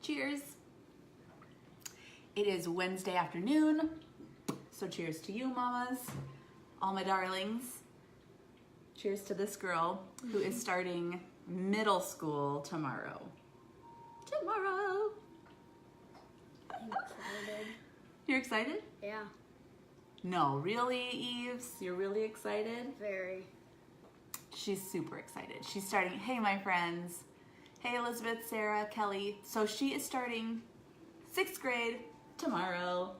Cheers. It is Wednesday afternoon, so cheers to you, mamas, all my darlings. Cheers to this girl who is starting middle school tomorrow. Tomorrow. I'm excited. You're excited? Yeah, No, really, Eves? You're really excited? very. She's super excited. She's starting, hey, my friends. Hey, Elizabeth, Sarah, Kelly. So she is starting 6th grade tomorrow.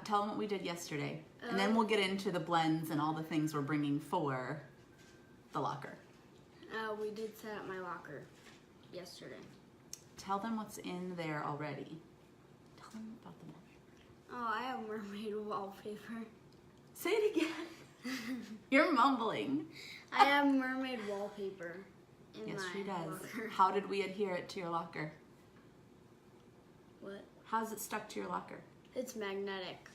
Tell them what we did yesterday. And then we'll get into the blends and all the things we're bringing for the locker. We did set up my locker yesterday. Tell them what's in there already. Tell them about the Oh, I have mermaid wallpaper. Say it again. You're mumbling. I have mermaid wallpaper in Yes, my she does. locker. How did we adhere it to your locker? What? How's it stuck to your locker? It's magnetic.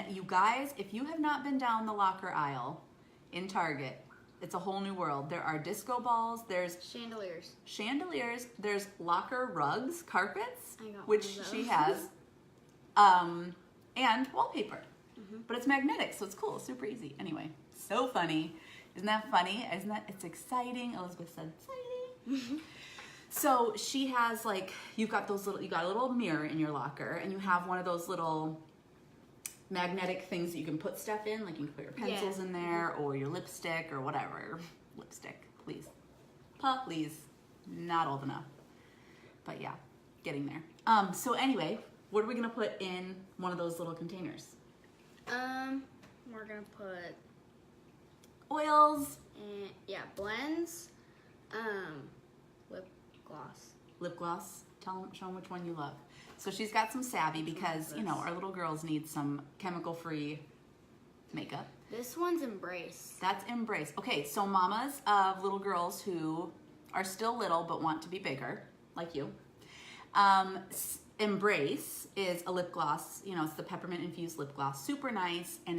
You guys, if you have not been down the locker aisle in Target, it's a whole new world. There are disco balls, there's Chandeliers. there's locker rugs, carpets, I got which one of she those. has, and wallpaper. But it's magnetic, so it's cool, super easy. Anyway, so funny. Isn't that funny? It's exciting. Elizabeth said exciting. So she has you got a little mirror in your locker, and you have one of those little magnetic things that you can put stuff in, like you can put your pencils in there or your lipstick or whatever. Lipstick, please. Please. Not old enough. But yeah, getting there. So anyway, what are we gonna put in one of those little containers? We're gonna put Oils, blends, lip gloss. lip gloss. Show them which one you love. So she's got some Savvy because, our little girls need some chemical-free makeup. This one's Embrace. That's Embrace. Okay, so mamas of little girls who are still little but want to be bigger, like you, Embrace is a lip gloss. It's the peppermint infused lip gloss. Super nice, and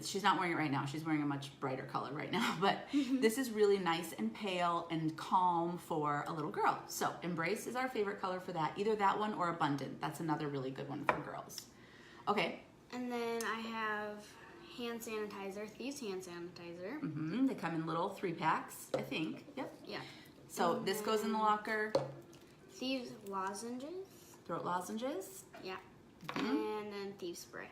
she's not wearing it right now. She's wearing a much brighter color right now, but this is really nice and pale and calm for a little girl. So Embrace is our favorite color for that. Either that one or Abundant. That's another really good one for girls. Okay. And then I have hand sanitizer, Thieves hand sanitizer. They come in little 3-packs, I think. Yep. Yeah. So And this goes in the locker. Thieves lozenges. Throat lozenges. Yeah. Mhm. And then Thieves spray.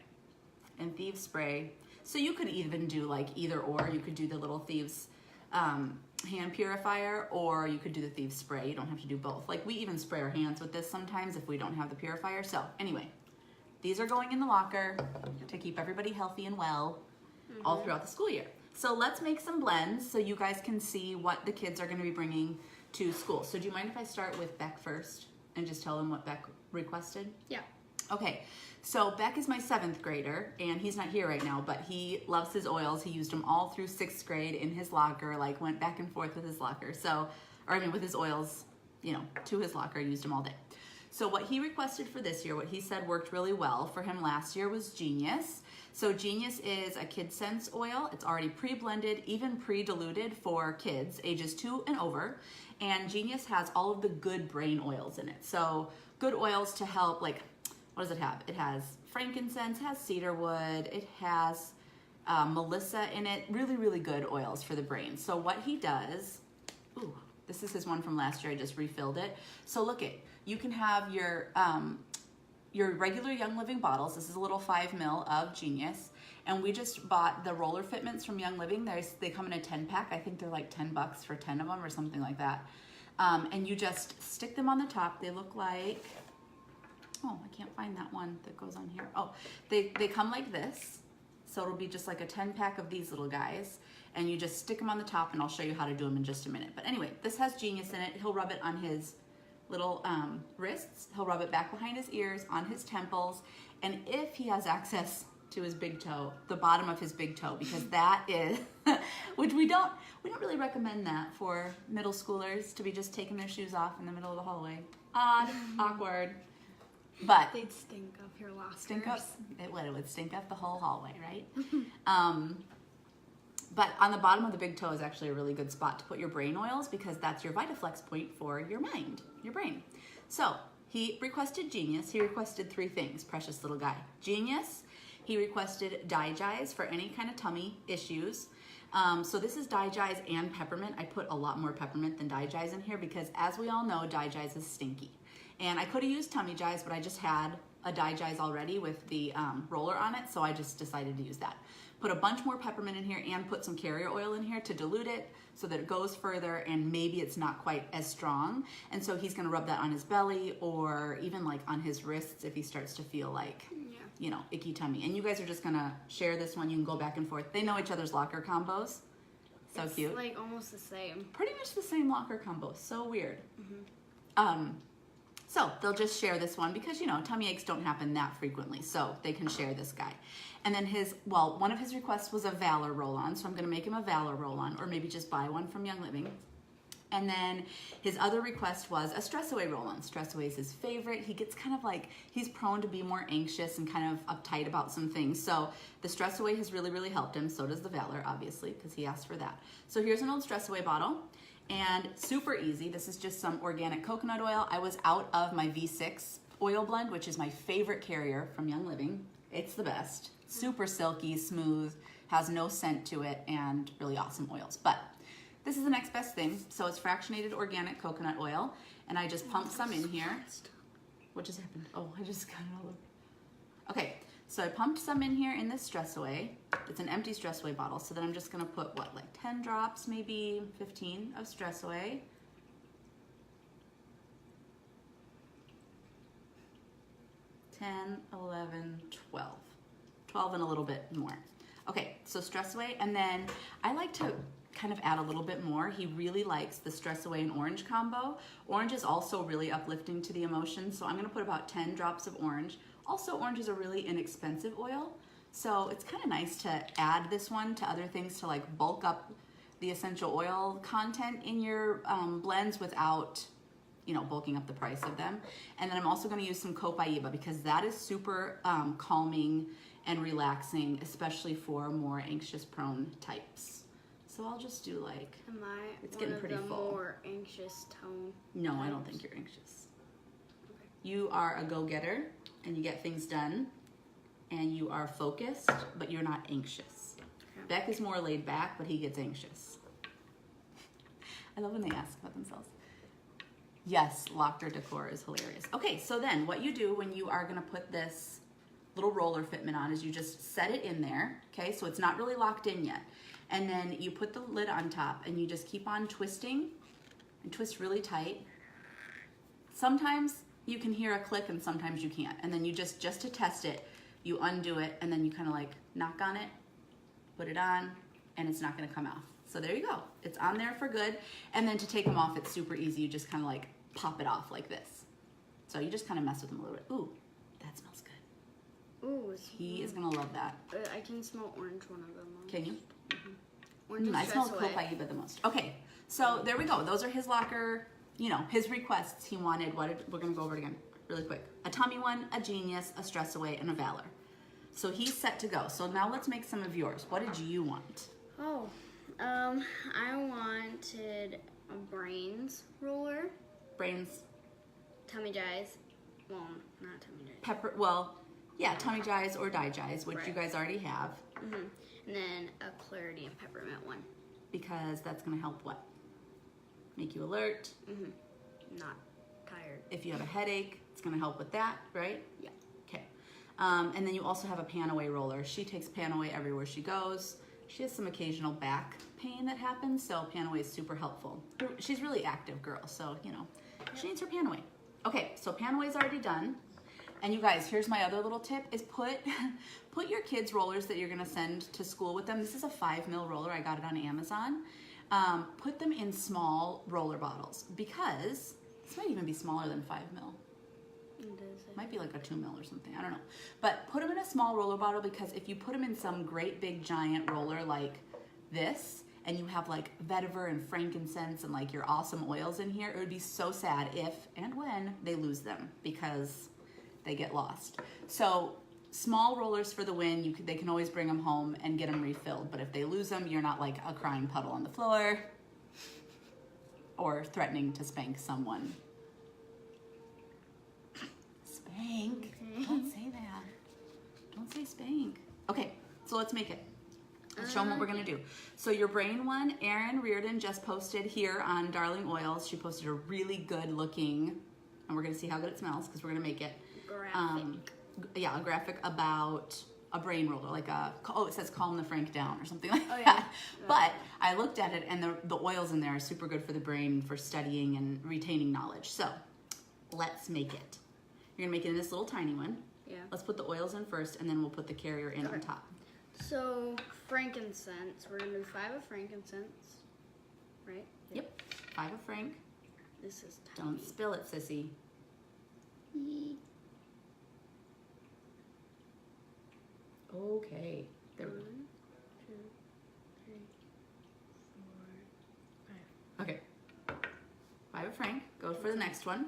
And Thieves spray. So you could even do either or. You could do the little Thieves hand purifier, or you could do the Thieves spray. You don't have to do both. We even spray our hands with this sometimes if we don't have the purifier. So anyway, these are going in the locker to keep everybody healthy and well all throughout the school year. So let's make some blends so you guys can see what the kids are going to be bringing to school. So do you mind if I start with Beck first and just tell them what Beck requested? Yeah. Okay, so Beck is my 7th grader, and he's not here right now, but he loves his oils. He used them all through 6th grade in his locker, went back and forth with his locker. With his oils, to his locker, used them all day. So what he requested for this year, what he said worked really well for him last year was Genius. So Genius is a Kid Sense oil. It's already pre-blended, even pre-diluted for kids ages 2 and over. And Genius has all of the good brain oils in it. So good oils to help, what does it have? It has frankincense, has cedarwood, it has melissa in it. Really, really good oils for the brain. So what he does, this is his one from last year. I just refilled it. So look you can have your regular Young Living bottles. This is a little 5 ml of Genius. And we just bought the roller fitments from Young Living. They come in a 10-pack. I think they're $10 for 10 of them or something like that. And you just stick them on the top. They look like, I can't find that one that goes on here. They come like this. So it'll be just like a 10-pack of these little guys. And you just stick them on the top, and I'll show you how to do them in just a minute. But anyway, this has Genius in it. He'll rub it on his little wrists. He'll rub it back behind his ears, on his temples. And if he has access to his big toe, the bottom of his big toe, because that is, which we don't really recommend that for middle schoolers to be just taking their shoes off in the middle of the hallway. Odd, awkward, but They'd stink up your lockers. It would stink up the whole hallway, right? But on the bottom of the big toe is actually a really good spot to put your brain oils because that's your VitaFlex point for your mind, your brain. So he requested Genius. He requested 3 things, precious little guy. Genius, he requested Digize for any kind of tummy issues. So this is Digize and peppermint. I put a lot more peppermint than Digize in here because as we all know, Digize is stinky. And I could have used Tummy Jize, but I just had a Digize already with the roller on it, so I just decided to use that. Put a bunch more peppermint in here and put some carrier oil in here to dilute it so that it goes further and maybe it's not quite as strong. And so he's gonna rub that on his belly or even like on his wrists if he starts to feel like, you know, icky tummy. And you guys are just gonna share this one. You can go back and forth. They know each other's locker combos. So it's cute. Like almost the same. Pretty much the same locker combo. So weird. So they'll just share this one because, you know, tummy aches don't happen that frequently. So they can share this guy. And then one of his requests was a Valor roll-on. So I'm going to make him a Valor roll-on or maybe just buy one from Young Living. And then his other request was a Stress Away roll-on. Stress Away is his favorite. He gets kind of like, he's prone to be more anxious and kind of uptight about some things. So the Stress Away has really, really helped him. So does the Valor, obviously, because he asked for that. So here's an old Stress Away bottle. And super easy. This is just some organic coconut oil. I was out of my V6 oil blend, which is my favorite carrier from Young Living. It's the best. Super silky, smooth, has no scent to it, and really awesome oils. But this is the next best thing. So it's fractionated organic coconut oil, and I just pumped some in here. What just happened? Oh, I just got it all over. Okay, so I pumped some in here in this Stress Away. It's an empty Stress Away bottle, so then I'm just gonna put, what, like 10 drops, maybe 15 of Stress Away. $10, $11, $12. $12 and a little bit more. Okay, so Stress Away, and then I like to kind of add a little bit more. He really likes the Stress Away and orange combo. Orange is also really uplifting to the emotions, so I'm gonna put about 10 drops of orange. Also, orange is a really inexpensive oil, so it's kind of nice to add this one to other things to like bulk up the essential oil content in your blends without, you know, bulking up the price of them. And then I'm also going to use some Copaiba because that is super calming and relaxing, especially for more anxious prone types. So I'll just do like, Am I it's one getting of pretty the full. more anxious tone? No, I don't types? think you're anxious. Okay. You are a go-getter and you get things done and you are focused, but you're not anxious. Okay. Beck is more laid back, but he gets anxious. I love when they ask about themselves. Yes, locker decor is hilarious. Okay, so then what you do when you are gonna put this little roller fitment on is you just set it in there, okay? So it's not really locked in yet. And then you put the lid on top and you just keep on twisting and twist really tight. Sometimes you can hear a click and sometimes you can't. And then you just to test it, you undo it and then you kind of like knock on it, put it on, and it's not gonna come off. So there you go. It's on there for good. And then to take them off, it's super easy. You just kind of like pop it off like this. So you just kind of mess with them a little bit. Ooh, that smells good. Ooh, He is gonna love that. I can smell orange one of them. Can you? Orange is I smell Stress Away. Copaiba the most. Okay, so there we go. Those are his locker, you know, his requests. He wanted, we're gonna go over it again really quick. A tummy one, a Genius, a Stress Away, and a Valor. So he's set to go. So now let's make some of yours. What did you want? Oh, I wanted a brains roller, Brains, tummy jize. Well, not tummy jize. pepper, well, yeah, Tummy Jize or Digize, which Right. you guys already have, And then a clarity and peppermint one. because that's gonna help what? Make you alert. Not tired. If you have a headache, it's gonna help with that, right? Yeah. Okay. And then you also have a pan away roller. She takes pan away everywhere she goes. She has some occasional back pain that happens, so pan away is super helpful. She's a really active girl, so you know, she needs her pan away. Okay, so pan away is already done. And you guys, here's my other little tip is put your kids' rollers that you're gonna send to school with them. This is a 5 ml roller, I got it on Amazon. Put them in small roller bottles because this might even be smaller than 5 ml. Might be like a 2 ml or something, I don't know. But put them in a small roller bottle because if you put them in some great big giant roller like this, and you have like vetiver and frankincense and like your awesome oils in here, it would be so sad if and when they lose them because they get lost. So small rollers for the win. They can always bring them home and get them refilled. But if they lose them, you're not like a crying puddle on the floor or threatening to spank someone. Spank? Okay. Don't say that. Don't say spank. Okay, so let's make it. Let's show them what we're gonna do. So your brain one, Erin Reardon just posted here on Darling Oils. She posted a really good looking, and we're gonna see how good it smells because we're gonna make it. Graphic. Yeah, a graphic about a brain roller, like it says calm the Frank down or something like Oh, yeah. that. But I looked at it and the oils in there are super good for the brain for studying and retaining knowledge. So let's make it. You're gonna make it in this little tiny one. Yeah. Let's put the oils in first and then we'll put the carrier in on Okay. top. So frankincense. We're gonna do 5 of frankincense, right? Yep, 5 of Frank. This is tiny. Don't spill it, sissy. Okay, there we go. 1, 2, 3, 4, 5. Okay, 5 of Frank. Go for the next one.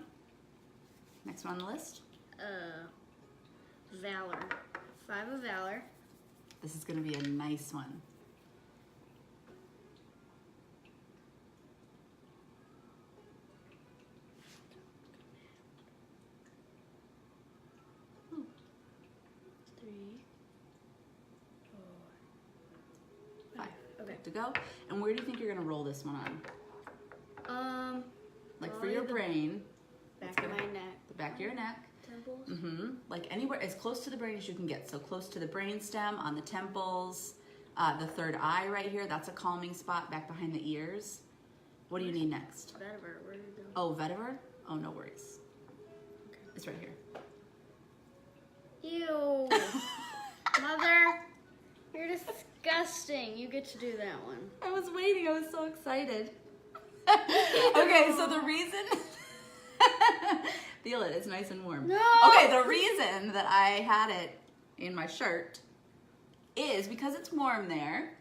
Next one on the list. Valor. 5 of valor. This is gonna be a nice one. Ooh. 3, 4, 5. Okay. Good to go. And where do you think you're gonna roll this one on? Like for probably your the brain, back of my neck. the back of your neck. Temples. Like anywhere as close to the brain as you can get. So close to the brain stem, on the temples, the third eye right here. That's a calming spot back behind the ears. What do you need next? Vetiver. Where did it go? Oh, vetiver? Oh, no worries. Okay. It's right here. Ew. Mother, you're disgusting. You get to do that one. I was waiting. I was so excited. Okay, so the reason... Feel it. It's nice and warm. No. Okay, the reason that I had it in my shirt is because it's warm there,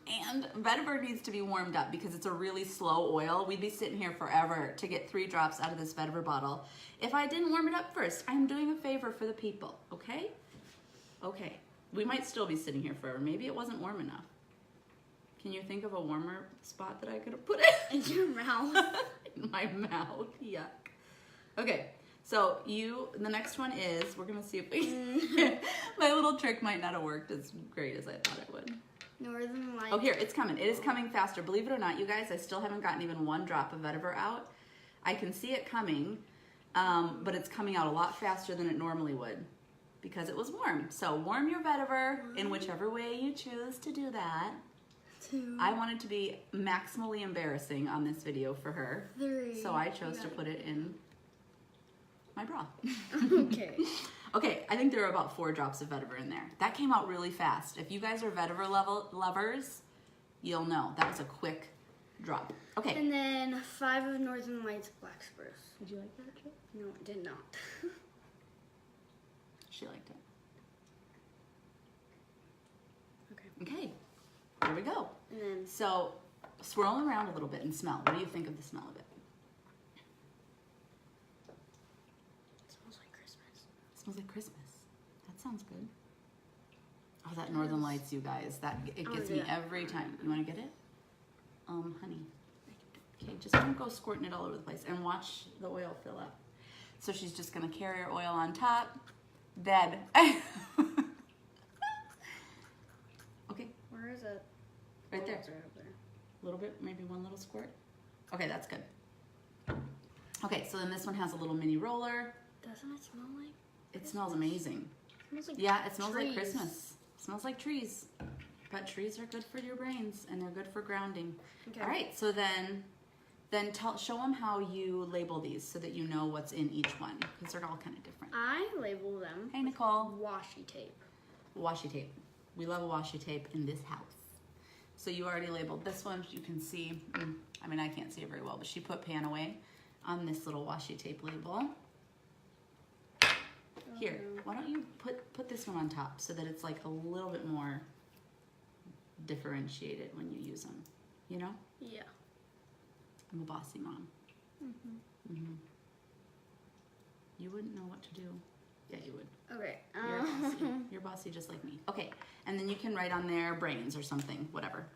and vetiver needs to be warmed up because it's a really slow oil. We'd be sitting here forever to get 3 drops out of this vetiver bottle if I didn't warm it up first. I'm doing a favor for the people, okay? Okay. We might still be sitting here forever. Maybe it wasn't warm enough. Can you think of a warmer spot that I could have put it? In your mouth. In my mouth, yuck. Okay, so the next one is, we're gonna see if we, my little trick might not have worked as great as I thought it would. Northern Lights. Oh, here, it's coming. It is coming faster. Believe it or not, you guys, I still haven't gotten even 1 drop of vetiver out. I can see it coming, but it's coming out a lot faster than it normally would because it was warm. So warm your vetiver in whichever way you choose to do that. 2, I wanted to be maximally embarrassing on this video for her, 3. so I chose to put it in my bra. Okay. Okay, I think there are about 4 drops of vetiver in there. That came out really fast. If you guys are vetiver lovers, you'll know. That was a quick drop. Okay. And then 5 of Northern Lights Black Spruce. Did you like that, Chip? No, it did not. She liked it. Okay. Okay, here we go. And then So, swirl them around a little bit and smell. What do you think of the smell of it? it smells like Christmas. It smells like Christmas. That sounds good. Oh, that Northern Lights, you guys. It I gets wanna me do that. every time. You want to get it? Honey. Okay, just don't go squirting it all over the place and watch the oil fill up. So she's just gonna carry her oil on top. Dead. Okay, Where is it? right there. It's right up there. A little bit, maybe 1 little squirt. Okay, that's good. Okay, so then this one has a little mini roller. Doesn't it smell like? It smells amazing. It smells like Yeah, it smells like trees. Christmas. It smells like trees. But trees are good for your brains and they're good for grounding. Okay. All right, so then show them how you label these so that you know what's in each one because they're all kind of different. I label them Hey, Nicole. washi tape. Washi tape. We love a washi tape in this house. So you already labeled this one. You can see, I mean, I can't see it very well, but she put pan away on this little washi tape label. Here, why don't you put this one on top so that it's like a little bit more differentiated when you use them, you know? Yeah. I'm a bossy mom. You wouldn't know what to do. Yeah, you would. Okay. You're bossy. You're bossy just like me. Okay, and then you can write on there brains or something, whatever.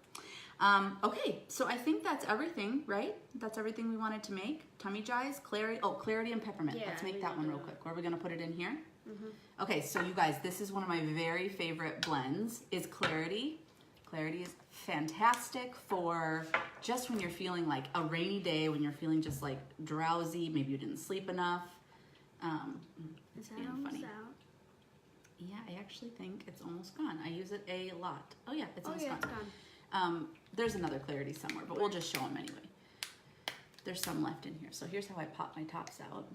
Okay, so I think that's everything, right? That's everything we wanted to make. Tummy Jies, clarity. Oh, clarity and peppermint. Yeah, Let's make we that need one to real do quick. Where are we gonna put it in here? Mm-hmm. Okay, so you guys, this is one of my very favorite blends. Is clarity. Clarity is fantastic for just when you're feeling like a rainy day, when you're feeling just like drowsy. Maybe you didn't sleep enough. Is that being almost funny. out? Yeah, I actually think it's almost gone. I use it a lot. Oh yeah, it's almost yeah, gone. it's gone. There's another clarity somewhere, but we'll just show them anyway. There's some left in here. So here's how I pop my tops out.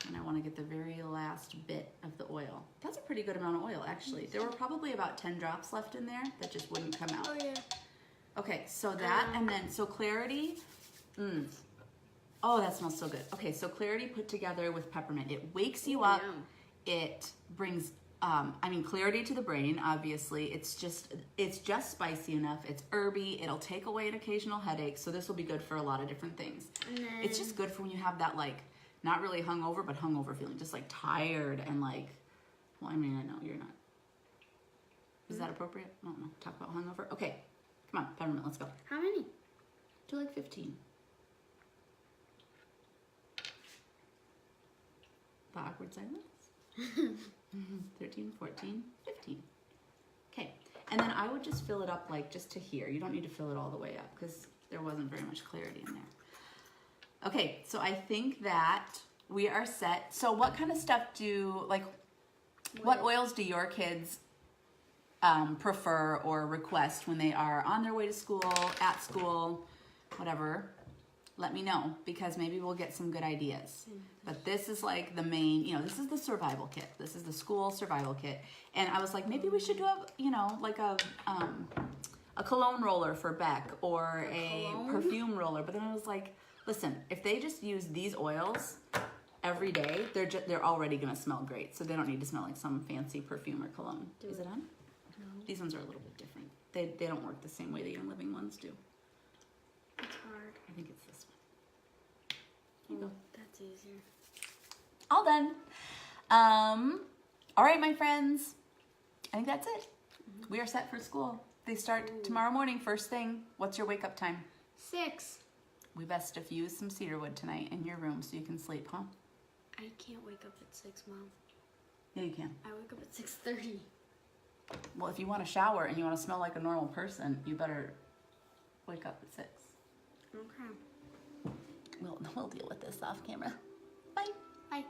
And I want to get the very last bit of the oil. That's a pretty good amount of oil, actually. There were probably about 10 drops left in there that just wouldn't come out. Oh yeah. Okay, so that, and then, so clarity. Oh, that smells so good. Okay, so clarity put together with peppermint. It wakes you up. Yum. It brings, clarity to the brain, obviously. It's just spicy enough. It's herby. It'll take away an occasional headache. So this will be good for a lot of different things. And then, It's just good for when you have that, like, not really hungover, but hungover feeling. Just, like, tired and, like, well, I mean, I know you're not. Is that appropriate? I don't know. Talk about hungover. Okay. Come on, peppermint, let's go. how many? Do like 15. The awkward silence. 13, 14, 15. Okay, and then I would just fill it up like just to here. You don't need to fill it all the way up because there wasn't very much clarity in there. Okay, so I think that we are set. So what kind of stuff what oils do your kids prefer or request when they are on their way to school, at school, whatever? Let me know, because maybe we'll get some good ideas. But this is like the main, this is the survival kit. This is the school survival kit. And I was like, maybe we should do like a cologne roller for Beck or a perfume roller. But then I was like, listen, if they just use these oils every day, they're already gonna smell great. So they don't need to smell like some fancy perfume or cologne. Is it on? No. These ones are a little bit different. They don't work the same way the Young Living ones do. It's hard. I think it's this one. Here you go. That's easier. All done. All right, my friends. I think that's it. We are set for school. They start tomorrow morning, first thing. What's your wake-up time? 6. We best diffuse some cedar wood tonight in your room so you can sleep, huh? I can't wake up at 6, Mom. Yeah, you can. I wake up at 6:30. Well, if you want to shower and you want to smell like a normal person, you better wake up at 6. Okay. We'll deal with this off camera. Bye. Bye.